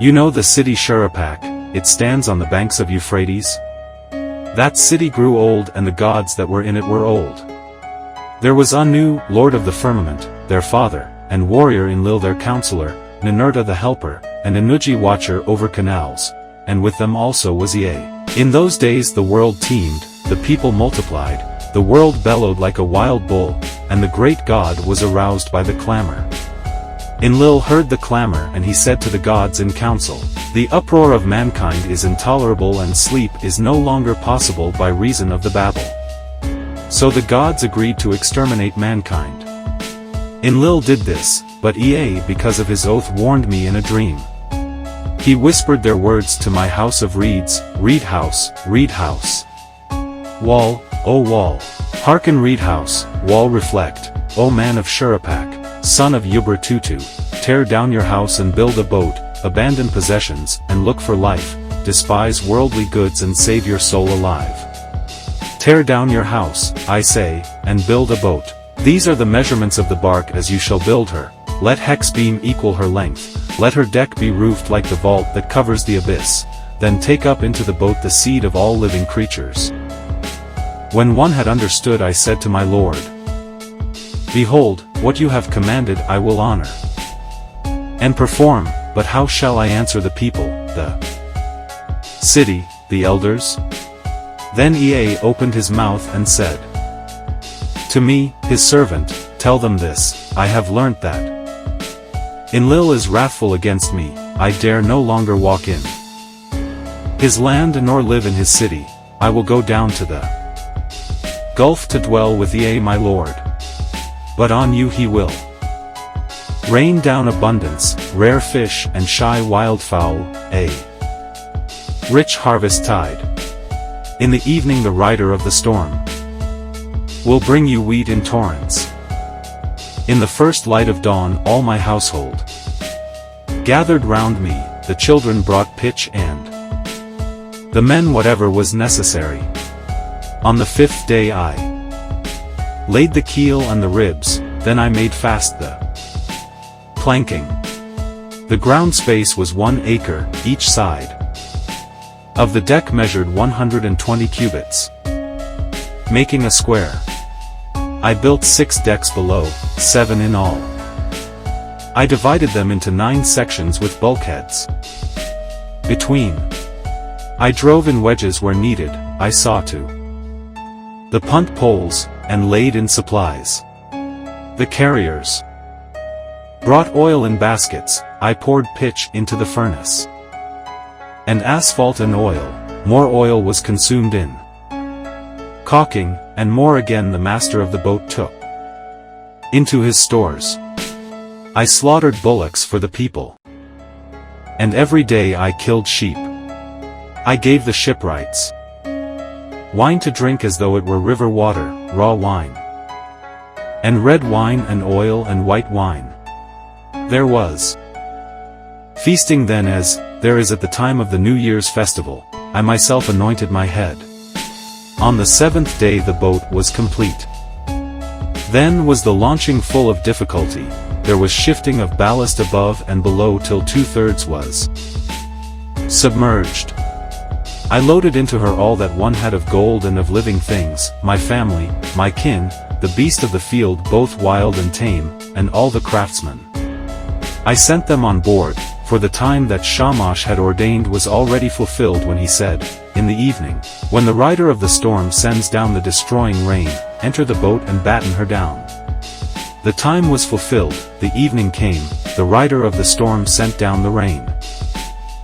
You know the city Shuruppak, it stands on the banks of Euphrates? That city grew old and the gods that were in it were old. There was Anu, lord of the firmament, their father, and warrior Enlil their counselor, Ninurta the helper, and Enugi watcher over canals, and with them also was Ea. In those days the world teemed, the people multiplied, the world bellowed like a wild bull, and the great god was aroused by the clamor. Enlil heard the clamor and he said to the gods in council, "The uproar of mankind is intolerable and sleep is no longer possible by reason of the babel." So the gods agreed to exterminate mankind. Enlil did this, but Ea because of his oath warned me in a dream. He whispered their words to my house of reeds, reed house, reed house. Wall, O wall, hearken reed house, wall reflect, O man of Shuruppak, son of Ubur-Tutu, tear down your house and build a boat, abandon possessions, and look for life, despise worldly goods and save your soul alive. Tear down your house, I say, and build a boat. These are the measurements of the bark as you shall build her, let hex beam equal her length, let her deck be roofed like the vault that covers the abyss, then take up into the boat the seed of all living creatures. When one had understood I said to my Lord, Behold, what you have commanded I will honor and perform, but how shall I answer the people, the city, the elders? Then Ea opened his mouth and said to me, his servant, tell them this, I have learnt that Enlil is wrathful against me, I dare no longer walk in his land nor live in his city, I will go down to the gulf to dwell with Ea my lord. But on you he will rain down abundance, rare fish and shy wildfowl, a rich harvest tide. In the evening the rider of the storm will bring you wheat in torrents. In the first light of dawn all my household gathered round me, the children brought pitch and the men whatever was necessary. On the fifth day I laid the keel and the ribs, then I made fast the planking. The ground space was 1 acre, each side of the deck measured 120 cubits, making a square. I built 6 decks below, 7 in all. I divided them into 9 sections with bulkheads between. I drove in wedges where needed, I saw to the punt poles, and laid in supplies. The carriers brought oil in baskets, I poured pitch into the furnace, and asphalt and oil, more oil was consumed in caulking, and more again the master of the boat took into his stores. I slaughtered bullocks for the people, and every day I killed sheep. I gave the shipwrights wine to drink as though it were river water, raw wine, and red wine and oil and white wine. There was feasting then as there is at the time of the New Year's festival. I myself anointed my head. On the 7th day the boat was complete. Then was the launching full of difficulty, there was shifting of ballast above and below till 2/3 was submerged. I loaded into her all that one had of gold and of living things, my family, my kin, the beast of the field both wild and tame, and all the craftsmen. I sent them on board, for the time that Shamash had ordained was already fulfilled when he said, in the evening, when the rider of the storm sends down the destroying rain, enter the boat and batten her down. The time was fulfilled, the evening came, the rider of the storm sent down the rain.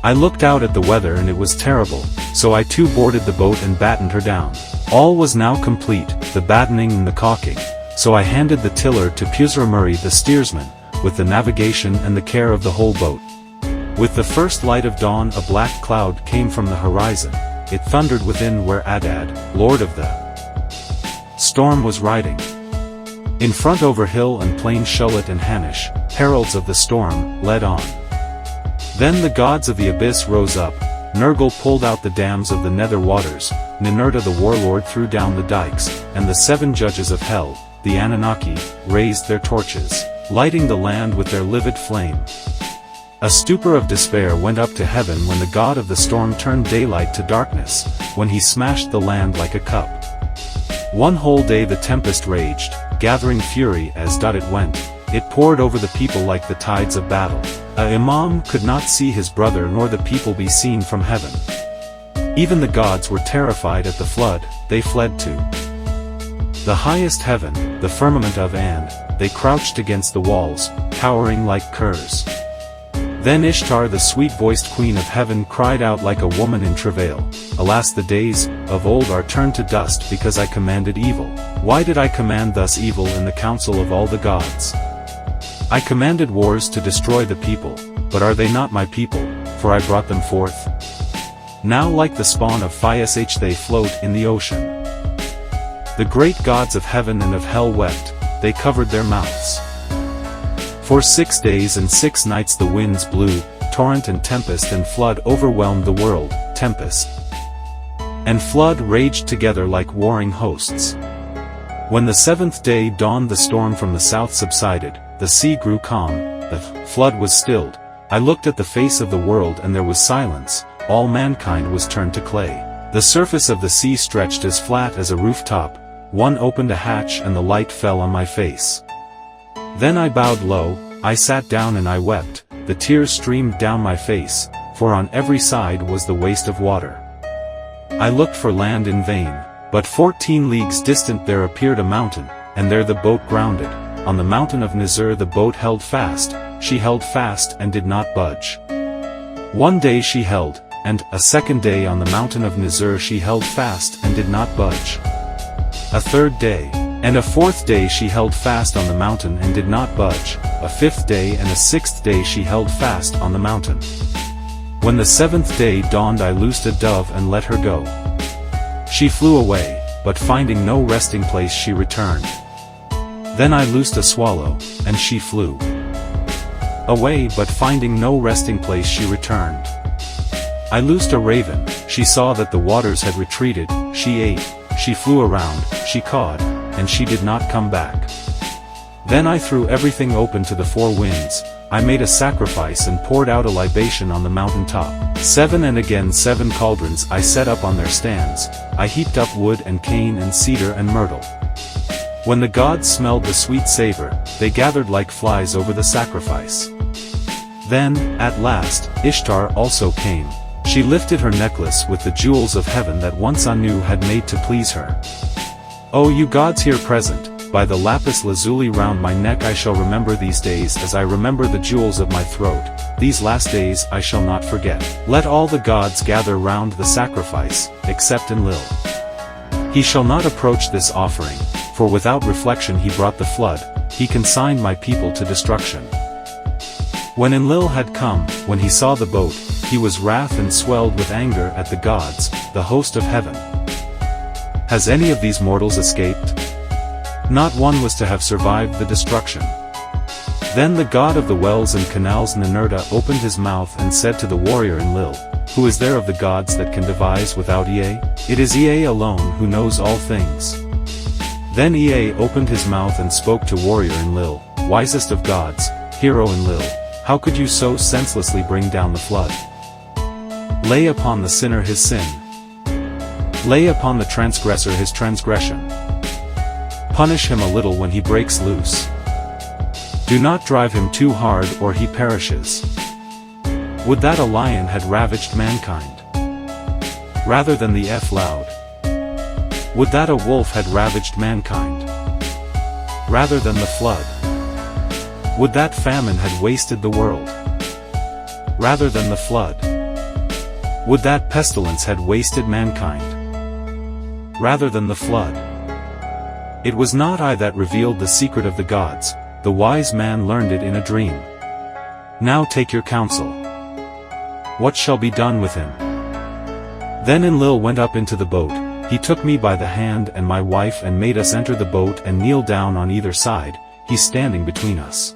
I looked out at the weather and it was terrible, so I too boarded the boat and battened her down. All was now complete, the battening and the caulking, so I handed the tiller to Pusramuri the steersman, with the navigation and the care of the whole boat. With the first light of dawn a black cloud came from the horizon, it thundered within where Adad, lord of the storm was riding. In front over hill and plain Shulit and Hanish, heralds of the storm, led on. Then the gods of the abyss rose up, Nergal pulled out the dams of the nether waters, Ninurta the warlord threw down the dikes, and the 7 judges of hell, the Anunnaki, raised their torches, lighting the land with their livid flame. A stupor of despair went up to heaven when the god of the storm turned daylight to darkness, when he smashed the land like a cup. One whole day the tempest raged, gathering fury as it went. It poured over the people like the tides of battle. A imam could not see his brother nor the people be seen from heaven. Even the gods were terrified at the flood, they fled to the highest heaven, the firmament of and they crouched against the walls, cowering like curs. Then Ishtar, the sweet-voiced queen of heaven, cried out like a woman in travail, "Alas, the days of old are turned to dust because I commanded evil. Why did I command thus evil in the council of all the gods? I commanded wars to destroy the people, but are they not my people, for I brought them forth? Now like the spawn of Physh they float in the ocean." The great gods of heaven and of hell wept, they covered their mouths. For 6 days and 6 nights the winds blew, torrent and tempest and flood overwhelmed the world, tempest and flood raged together like warring hosts. When the 7th day dawned the storm from the south subsided, the sea grew calm, the flood was stilled. I looked at the face of the world and there was silence, all mankind was turned to clay. The surface of the sea stretched as flat as a rooftop, one opened a hatch and the light fell on my face. Then I bowed low, I sat down and I wept, the tears streamed down my face, for on every side was the waste of water. I looked for land in vain, but 14 leagues distant there appeared a mountain, and there the boat grounded. On the mountain of Nizar the boat held fast, she held fast and did not budge. One day she held, and a second day on the mountain of Nizar she held fast and did not budge. A third day, and a fourth day she held fast on the mountain and did not budge, a fifth day and a sixth day she held fast on the mountain. When the 7th day dawned I loosed a dove and let her go. She flew away, but finding no resting place she returned. Then I loosed a swallow, and she flew away but finding no resting place she returned. I loosed a raven, she saw that the waters had retreated, she ate, she flew around, she cawed, and she did not come back. Then I threw everything open to the 4 winds, I made a sacrifice and poured out a libation on the mountain top. 7 and again 7 cauldrons I set up on their stands, I heaped up wood and cane and cedar and myrtle. When the gods smelled the sweet savor, they gathered like flies over the sacrifice. Then, at last, Ishtar also came. She lifted her necklace with the jewels of heaven that once Anu had made to please her. "O you gods here present, by the lapis lazuli round my neck I shall remember these days as I remember the jewels of my throat, these last days I shall not forget. Let all the gods gather round the sacrifice, except Enlil. He shall not approach this offering, for without reflection he brought the flood, he consigned my people to destruction." When Enlil had come, when he saw the boat, he was wrath and swelled with anger at the gods, the host of heaven. Has any of these mortals escaped? Not one was to have survived the destruction. Then the god of the wells and canals Ninurta opened his mouth and said to the warrior Enlil, "Who is there of the gods that can devise without Ea? It is Ea alone who knows all things." Then Ea opened his mouth and spoke to warrior Enlil, "Wisest of gods, hero Enlil, how could you so senselessly bring down the flood? Lay upon the sinner his sin. Lay upon the transgressor his transgression. Punish him a little when he breaks loose. Do not drive him too hard or he perishes. Would that a lion had ravaged mankind, rather than the loud. Would that a wolf had ravaged mankind, rather than the flood. Would that famine had wasted the world, rather than the flood. Would that pestilence had wasted mankind, rather than the flood. It was not I that revealed the secret of the gods, the wise man learned it in a dream. Now take your counsel. What shall be done with him?" Then Enlil went up into the boat, he took me by the hand and my wife and made us enter the boat and kneel down on either side, he standing between us.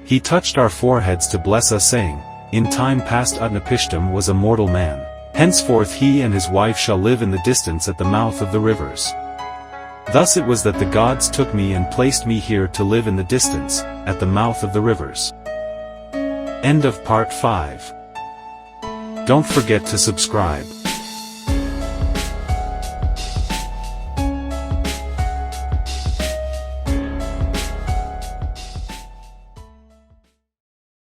He touched our foreheads to bless us saying, "In time past Utnapishtim was a mortal man. Henceforth he and his wife shall live in the distance at the mouth of the rivers." Thus it was that the gods took me and placed me here to live in the distance, at the mouth of the rivers. End of part 5. Don't forget to subscribe.